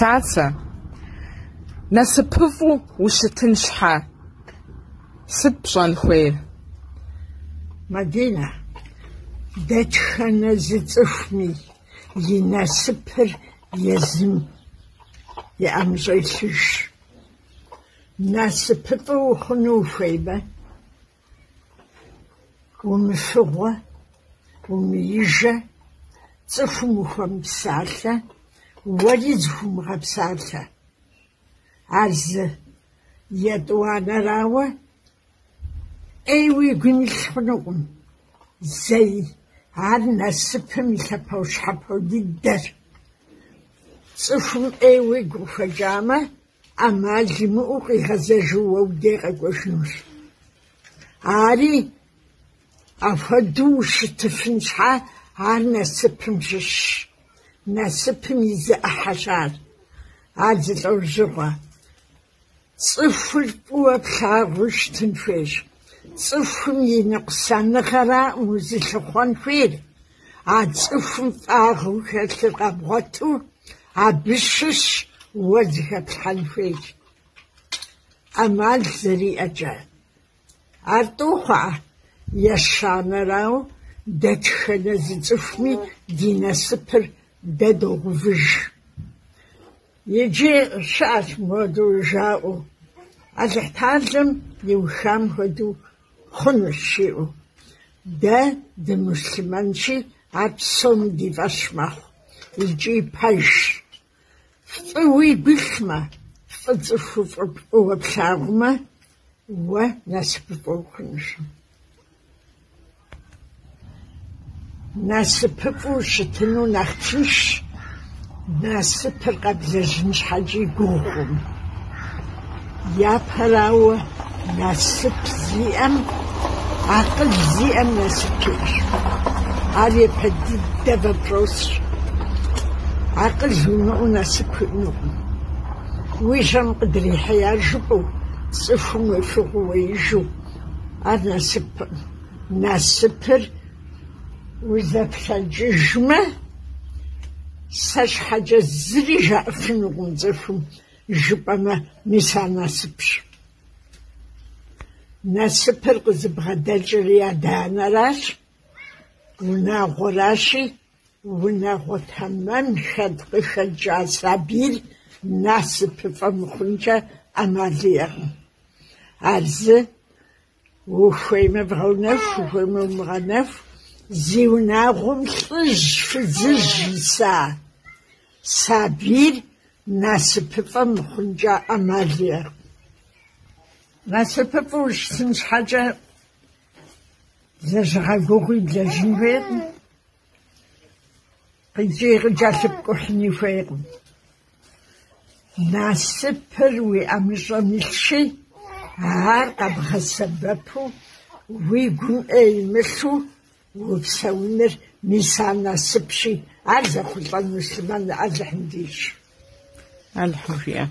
Татэ, насыпыфӏу ущытын щхьэ сыт пщӏэн хуейр? Мадинэ, дэтхэнэ зы цӏыхуми и насыпыр езым иӏэм щӏелъыж. Насыпыфӏы ухъуну ухуеймэ, умыфыгъуэ, умыижэ, цӏыхум ухуэмыпсалъэ, уэри зыхумыгъэпсалъэ. Ар зы етӏуанэрауэ, ӏей уи гум илъ хъунукъым. Зэи ар насыпым и лъапэу-щхьэпэу дыдэр. Цӏыхум ӏей уигу къыхэкӏамэ, ӏэмал имыӏэу къигъэзэжу уэ удей къэкӏуэжынущ. Ари апхуэдэу ущытыфын щхьэ ар насыпым щыщщ. Насыпым и зы ӏыхьэщ ар. Ар зы лӏэужьыгъуэ. Цӏыхур фӏыуэ плъагъуу щытын хуейщ. Цӏыхум и ныкъусаныгъэра узылъыхъуэн хуейр. А цӏыхум фӏагъыу хэлъыр къэбгъуэту, абы щыщ уэ зыхэплъхьэн хуейр. Ӏэмал зэриӏэкӏэ. Ар тӏухъуа, ещанэрау, дэтхэнэ зы цӏыхуми ди насыпыр дэ догъувыж. Иджы щыӏэщ модэу жаӏэу, алыхьталым иухам хуэдэу хъунущ жиӏэу. Дэ дымыслъымэнщи, ар псоми ди фӏэщ мэхъу, икӏи пэжщ. Фӏы уигу илъмэ, фӏы цӏыху фӏыуэ плъагъумэ, уэ насыпыфӏэ ухъунущ. Насыпыфӏу ущытыну нэхъ тынш, насыпыр къэблэжьын щхьэкӏи гугъум. Япэрауэ насып зиӏэм, акъыл зиӏэм насып иӏэщ. Ар епэ дыдэ вопросщ. Акъыл умыӏэу насып уиӏэнукъым. Уи жьэм къыдрихьеяр жыпӏэу, цӏыхум уефыгъыу уеижу, ар насыпӏым. Насыпыр узэплъэкӏыжмэ, сэ щхьэкӏэ зыри жаӏэфынукъым цӏыхум, жыпӏэмэ, мис ар насыпщ. Насыпыр къызыбгъэдэлъри адэ-анэращ, унагъуэращи, унагъуэ тэмэм къыхэкӏа сабийр насыпыфӏэ мыхъункӏэ ӏэмал иӏэкъым. Ар зы ухуеймэ бгъэунэху, ухуеймэ умыгъэнэху, зи унагъуэм лӏыжь, фызыжь иса сабийр насыпыфӏэ мыхъункӏэ ӏэмал иӏэкъым. Насыпыфӏэу ущытын щхьэкӏэ лэжьыгъэгугъуи блэжьын хуейкъым, къикӏи къыкӏэлъыпкӏухьыни хуейкъым. Насыпыр уи ӏэмыщӏэм илъщи, ар къэбгъэсэбэпу уи гум ӏей имылъу упсэуныр, мис ар насыпщи, ар зэхъулӏэн мыслъымэн алыхьым дищ. Алыхьым жиӏэ.